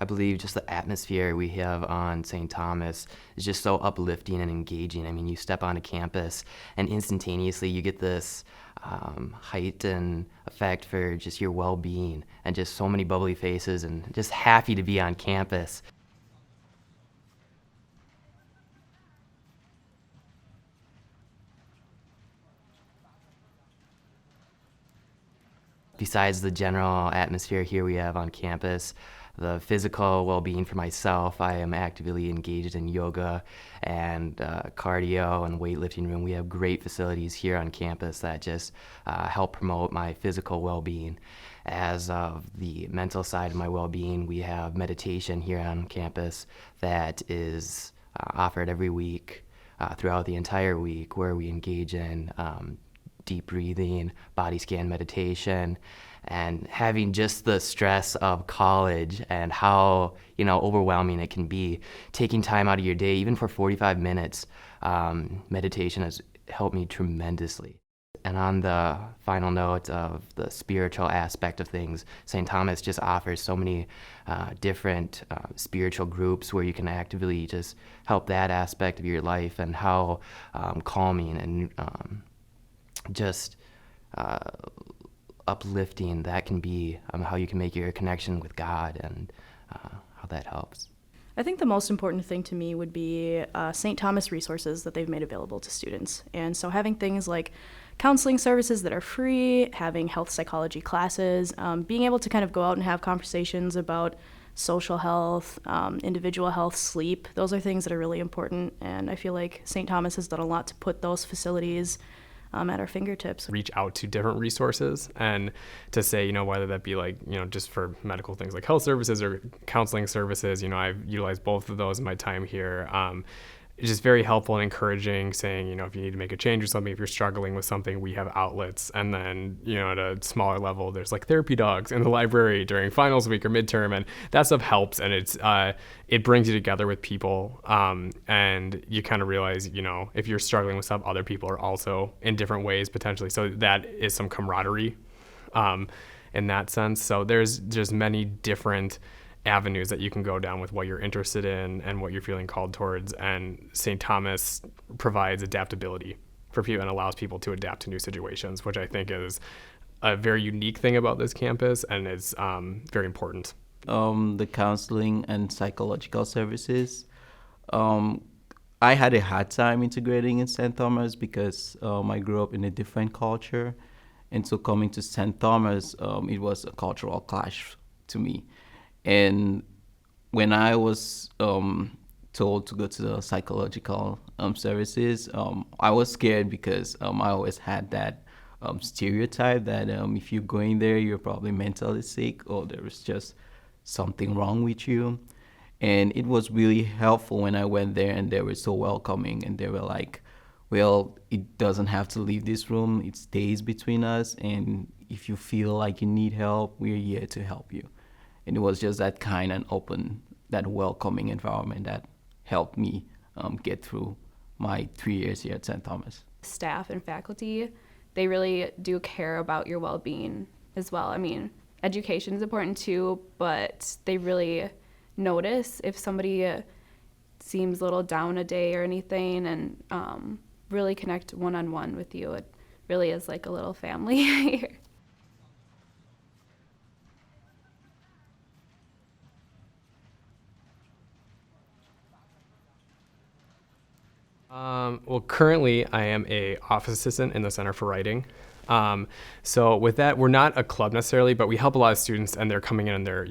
I believe just the atmosphere we have on St. Thomas is just so uplifting and engaging. I mean, you step onto campus and instantaneously you get this heightened effect for just your well-being and just so many bubbly faces and just happy to be on campus. Besides the general atmosphere here we have on campus, the physical well-being for myself, I am actively engaged in yoga and cardio and weightlifting room. We have great facilities here on campus that just help promote my physical well-being. As of the mental side of my well-being, we have meditation here on campus that is offered every week throughout the entire week, where we engage in deep breathing, body scan meditation, and having just the stress of college and how overwhelming it can be. Taking time out of your day, even for 45 minutes, meditation has helped me tremendously. And on the final note of the spiritual aspect of things, St. Thomas just offers so many different spiritual groups where you can actively just help that aspect of your life, and how calming and just uplifting that can be, how you can make your connection with God and how that helps. I think the most important thing to me would be St. Thomas resources that they've made available to students. And so having things like counseling services that are free, having health psychology classes, being able to kind of go out and have conversations about social health, individual health, sleep, those are things that are really important. And I feel like St. Thomas has done a lot to put those facilities at our fingertips. Reach out to different resources and to say, whether that be just for medical things like health services or counseling services, I've utilized both of those in my time here. It's just very helpful and encouraging, saying, if you need to make a change or something, if you're struggling with something, we have outlets. And then, at a smaller level, there's like therapy dogs in the library during finals week or midterm, and that stuff helps. And it brings you together with people. And you kind of realize, if you're struggling with stuff, other people are also in different ways potentially. So that is some camaraderie in that sense. So there's just many different avenues that you can go down with what you're interested in and what you're feeling called towards. And St. Thomas provides adaptability for people and allows people to adapt to new situations, which I think is a very unique thing about this campus, and is very important. The counseling and psychological services. I had a hard time integrating in St. Thomas because I grew up in a different culture. And so coming to St. Thomas, it was a cultural clash to me. And when I was told to go to the psychological services, I was scared because I always had that stereotype that if you're going there, you're probably mentally sick or there is just something wrong with you. And it was really helpful when I went there, and they were so welcoming, and they were like, well, it doesn't have to leave this room. It stays between us. And if you feel like you need help, we're here to help you. And it was just that kind and open, that welcoming environment that helped me get through my 3 years here at St. Thomas. Staff and faculty, they really do care about your well-being as well. I mean, education is important too, but they really notice if somebody seems a little down a day or anything, and really connect one-on-one with you. It really is like a little family here. Well, currently I am a office assistant in the Center for Writing. So with that, we're not a club necessarily, but we help a lot of students, and they're coming in and they're,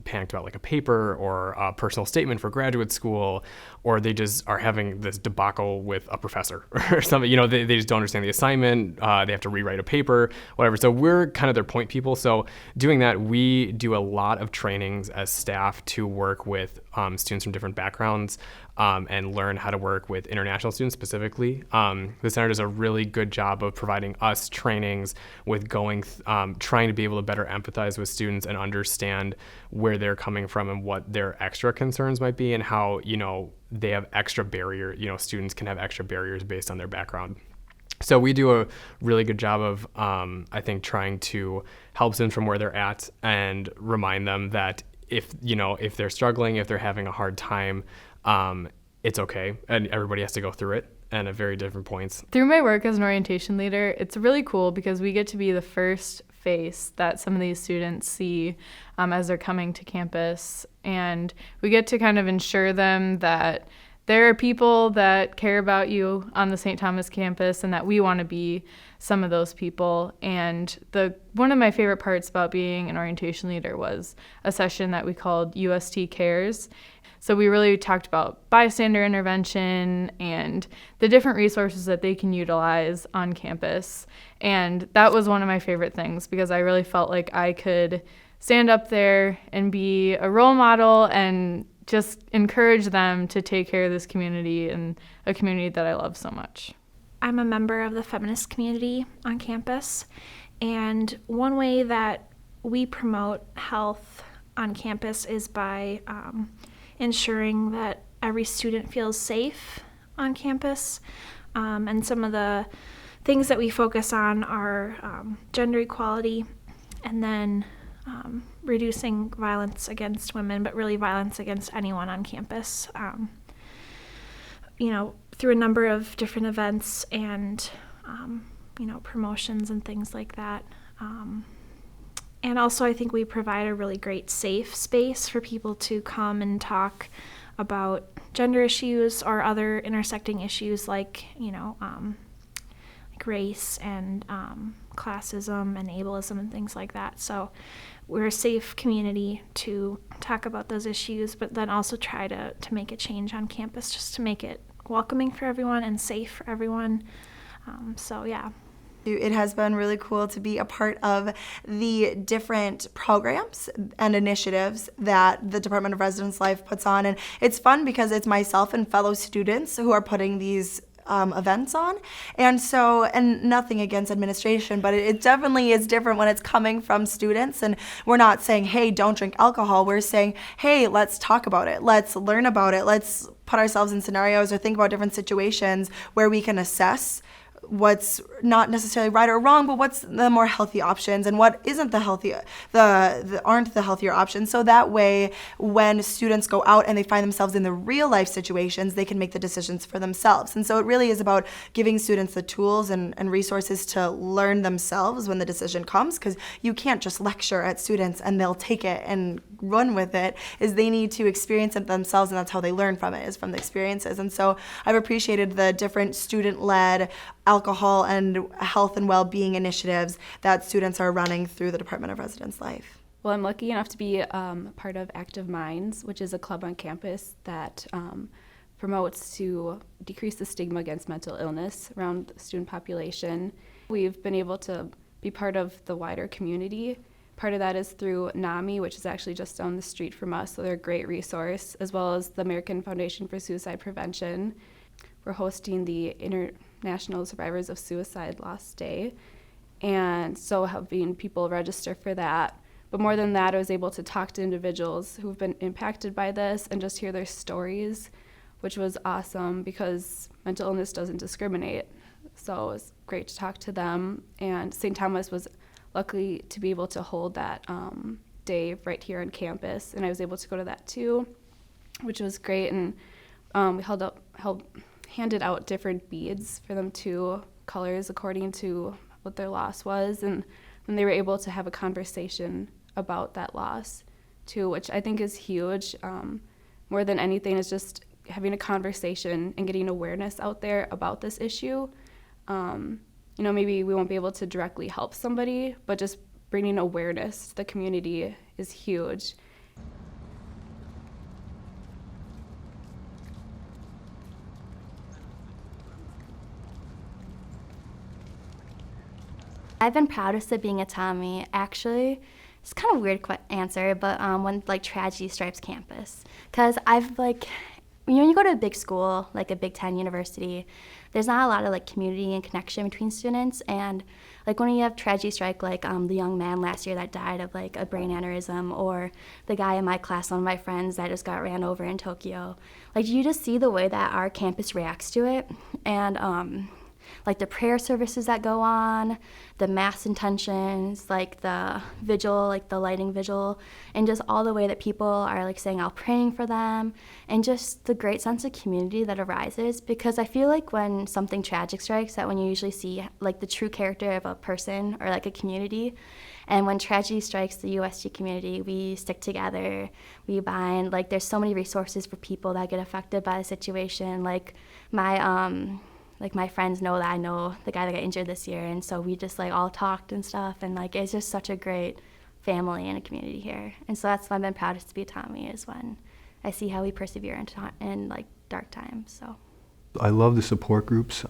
panicked about like a paper or a personal statement for graduate school, or they just are having this debacle with a professor or something. They just don't understand the assignment. They have to rewrite a paper, whatever. So we're kind of their point people. So doing that, we do a lot of trainings as staff to work with students from different backgrounds and learn how to work with international students specifically. The center does a really good job of providing us trainings with trying to be able to better empathize with students and understand where they're coming from and what their extra concerns might be, and how, they have extra barrier, students can have extra barriers based on their background. So we do a really good job of, I think, trying to help students from where they're at and remind them that if they're struggling, if they're having a hard time, it's okay, and everybody has to go through it and at very different points. Through my work as an orientation leader, it's really cool because we get to be the first face that some of these students see as they're coming to campus, and we get to kind of ensure them that there are people that care about you on the St. Thomas campus and that we want to be some of those people. And one of my favorite parts about being an orientation leader was a session that we called UST Cares. So we really talked about bystander intervention and the different resources that they can utilize on campus. And that was one of my favorite things because I really felt like I could stand up there and be a role model and just encourage them to take care of this community and a community that I love so much. I'm a member of the feminist community on campus, and one way that we promote health on campus is by ensuring that every student feels safe on campus. And some of the things that we focus on are gender equality, and then reducing violence against women, but really violence against anyone on campus. Through a number of different events and promotions and things like that. And also I think we provide a really great safe space for people to come and talk about gender issues or other intersecting issues like race and classism and ableism and things like that. So we're a safe community to talk about those issues, but then also try to make a change on campus just to make it welcoming for everyone and safe for everyone. It has been really cool to be a part of the different programs and initiatives that the Department of Residence Life puts on. And it's fun because it's myself and fellow students who are putting these events on. And nothing against administration, but it definitely is different when it's coming from students. And we're not saying, hey, don't drink alcohol. We're saying, hey, let's talk about it. Let's learn about it. Let's put ourselves in scenarios or think about different situations where we can assess what's not necessarily right or wrong, but what's the more healthy options and what isn't aren't the healthier options. So that way, when students go out and they find themselves in the real life situations, they can make the decisions for themselves. And so it really is about giving students the tools and resources to learn themselves when the decision comes, because you can't just lecture at students and they'll take it and run with it. Is they need to experience it themselves, and that's how they learn from it, is from the experiences. And so I've appreciated the different student-led alcohol and health and well-being initiatives that students are running through the Department of Residence Life. Well, I'm lucky enough to be part of Active Minds, which is a club on campus that promotes to decrease the stigma against mental illness around the student population. We've been able to be part of the wider community. Part of that is through NAMI, which is actually just down the street from us, so they're a great resource, as well as the American Foundation for Suicide Prevention. We're hosting the International Survivors of Suicide Loss Day, and so having people register for that. But more than that, I was able to talk to individuals who've been impacted by this and just hear their stories, which was awesome because mental illness doesn't discriminate. So it was great to talk to them, and St. Thomas was lucky to be able to hold that day right here on campus, and I was able to go to that too, which was great. And we handed out different beads for them to colors according to what their loss was, and then they were able to have a conversation about that loss too, which I think is huge. More than anything is just having a conversation and getting awareness out there about this issue. Maybe we won't be able to directly help somebody, but just bringing awareness to the community is huge. I've been proudest of being a Tommy. Actually, it's kind of a weird answer, but when tragedy strikes campus, because when you go to a big school, like a Big Ten university, there's not a lot of community and connection between students. And when you have tragedy strike, the young man last year that died of a brain aneurysm, or the guy in my class, one of my friends that just got ran over in Tokyo, you just see the way that our campus reacts to it. And like the prayer services that go on, the mass intentions, like the vigil, like the lighting vigil, and just all the way that people are like saying out praying for them, and just the great sense of community that arises. Because I feel like when something tragic strikes, that when you usually see like the true character of a person or like a community, and when tragedy strikes the USG community, we stick together, we bind. Like there's so many resources for people that get affected by the situation. Like my friends know that I know the guy that got injured this year, and so we just like all talked and stuff, and like it's just such a great family and a community here. And so that's why I've been proudest to be a Tommy, is when I see how we persevere in like dark times. So I love the support groups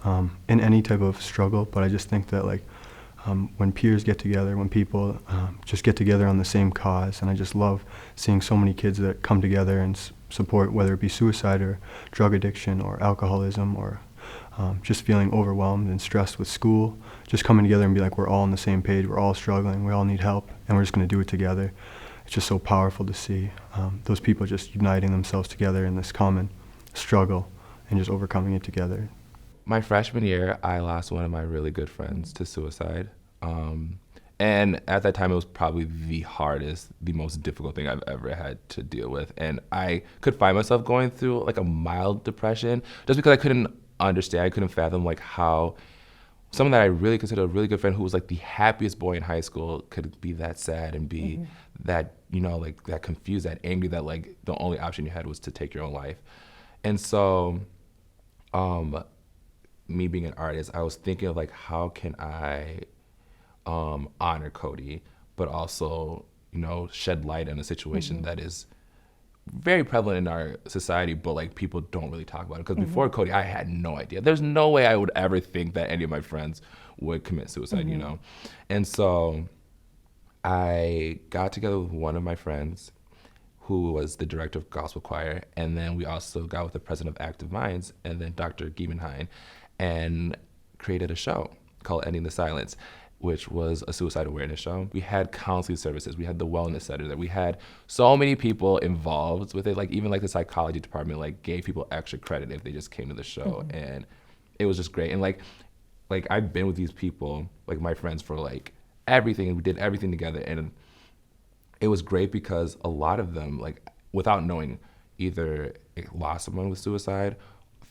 in any type of struggle, but I just think that like when peers get together, when people just get together on the same cause, and I just love seeing so many kids that come together and support, whether it be suicide or drug addiction or alcoholism or just feeling overwhelmed and stressed with school, just coming together and be like, we're all on the same page, we're all struggling, we all need help, and we're just going to do it together. It's just so powerful to see those people just uniting themselves together in this common struggle and just overcoming it together. My freshman year, I lost one of my really good friends to suicide. And at that time, it was probably the hardest, the most difficult thing I've ever had to deal with. And I could find myself going through like a mild depression just because I couldn't understand, I couldn't fathom like how someone that I really considered a really good friend, who was like the happiest boy in high school, could be that sad and be that, you know, like that confused, that angry, that like the only option you had was to take your own life. And so, me being an artist, I was thinking of like, how can I honor Cody, but also, you know, shed light on a situation that is very prevalent in our society, but like people don't really talk about it. Because before Cody, I had no idea. There's no way I would ever think that any of my friends would commit suicide, you know? And so I got together with one of my friends who was the director of gospel choir, and then we also got with the president of Active Minds, and then Dr. Giemenheim, and created a show called Ending the Silence, which was a suicide awareness show. We had counseling services, we had the wellness center, that we had so many people involved with it, like even like the psychology department like gave people extra credit if they just came to the show, and it was just great. And like I've been with these people, like my friends, for like everything, and we did everything together, and it was great because a lot of them, like without knowing, either lost someone with suicide,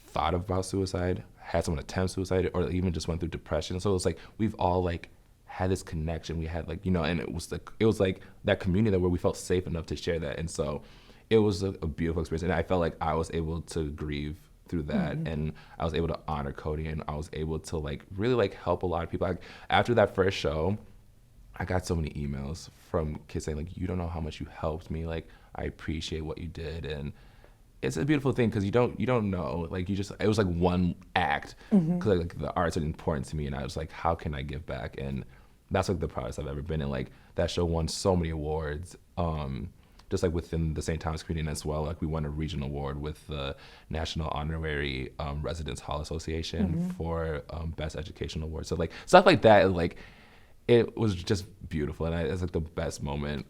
thought about suicide, had someone attempt suicide, or even just went through depression. So it was like we've all like had this connection. We had like, you know, and it was like that community where we felt safe enough to share that. And so it was a beautiful experience. And I felt like I was able to grieve through that, and I was able to honor Cody, and I was able to like really like help a lot of people. Like after that first show, I got so many emails from kids saying like, you don't know how much you helped me. Like I appreciate what you did. And it's a beautiful thing because you don't know, like it was like one act, because like the arts are important to me, and I was like, how can I give back? And that's like the proudest I've ever been. And like that show won so many awards, just like within the St. Thomas community as well. Like we won a regional award with the National Honorary Residence Hall Association for Best Educational Award. So like stuff like that, like it was just beautiful, and it's like the best moment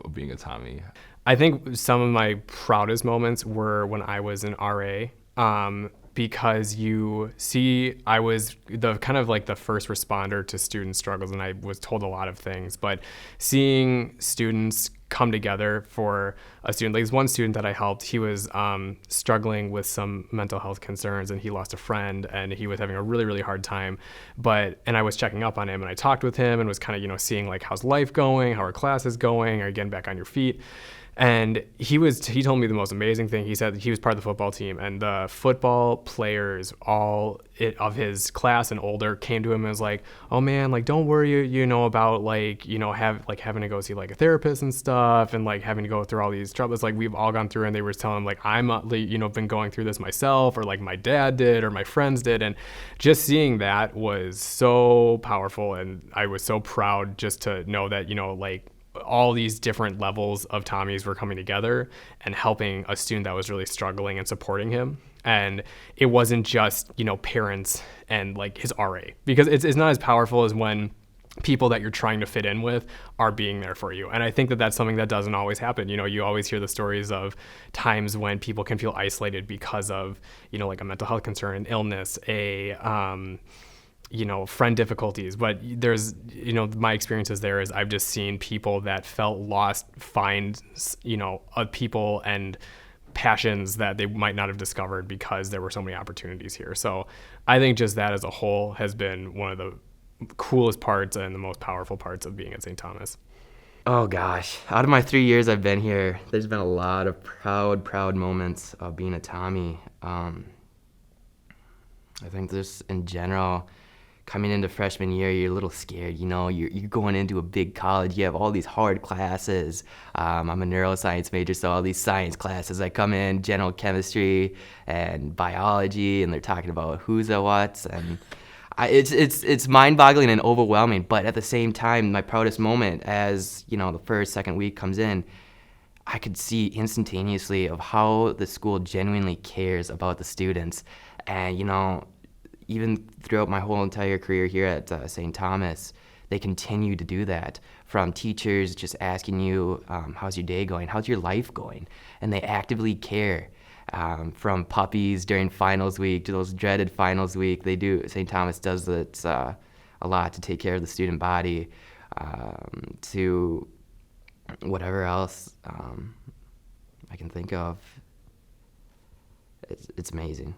of being a Tommy. I think some of my proudest moments were when I was an RA, because you see, I was the kind of like the first responder to student struggles, and I was told a lot of things, but seeing students come together for a student, like this one student that I helped, he was struggling with some mental health concerns, and he lost a friend, and he was having a really, really hard time. And I was checking up on him, and I talked with him and was kind of, you know, seeing like, how's life going? How are classes going? Are you getting back on your feet? And he told me the most amazing thing. He said he was part of the football team, and the football players, of his class and older, came to him and was like, oh man, like don't worry, you know, about like, you know, having to go see like a therapist and stuff, and like having to go through all these troubles. Like we've all gone through, and they were telling him like, I'm you know, been going through this myself, or like my dad did, or my friends did. And just seeing that was so powerful, and I was so proud just to know that, you know, like all these different levels of Tommys were coming together and helping a student that was really struggling and supporting him. And it wasn't just, you know, parents and like his RA, because it's not as powerful as when people that you're trying to fit in with are being there for you. And I think that that's something that doesn't always happen. You know, you always hear the stories of times when people can feel isolated because of, you know, like a mental health concern, an illness, friend difficulties, but there's, my experiences there is I've just seen people that felt lost find, people and passions that they might not have discovered because there were so many opportunities here. So I think just that as a whole has been one of the coolest parts and the most powerful parts of being at St. Thomas. Oh gosh, out of my 3 years I've been here, there's been a lot of proud moments of being a Tommy. I think just in general, coming into freshman year, you're a little scared. You're going into a big college. You have all these hard classes. I'm a neuroscience major, so all these science classes. I come in, general chemistry and biology, and they're talking about who's and what's, and it's mind-boggling and overwhelming. But at the same time, my proudest moment, as the first, second week comes in, I could see instantaneously of how the school genuinely cares about the students, and even throughout my whole entire career here at St. Thomas, they continue to do that. From teachers just asking you, how's your day going? How's your life going? And they actively care. From puppies during finals week to those dreaded finals week, St. Thomas does it a lot to take care of the student body, to whatever else I can think of. It's amazing.